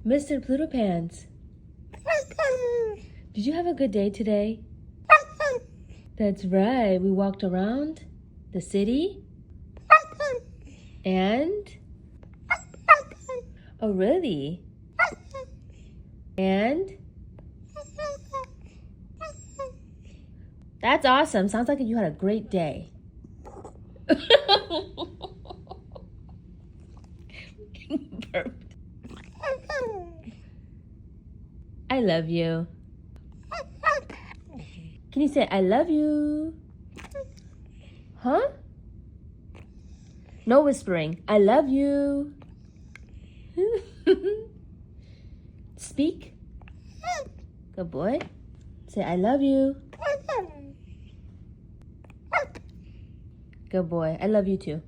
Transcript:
Mr. Pluto Pants, did you have a good day today? That's right. We walked around the city. And? Oh, really? And? That's awesome. Sounds like you had a great day. Burped. I love you. Can you say, I love you? Huh? No whispering. I love you. Speak. Good boy. Say, I love you. Good boy. I love you too.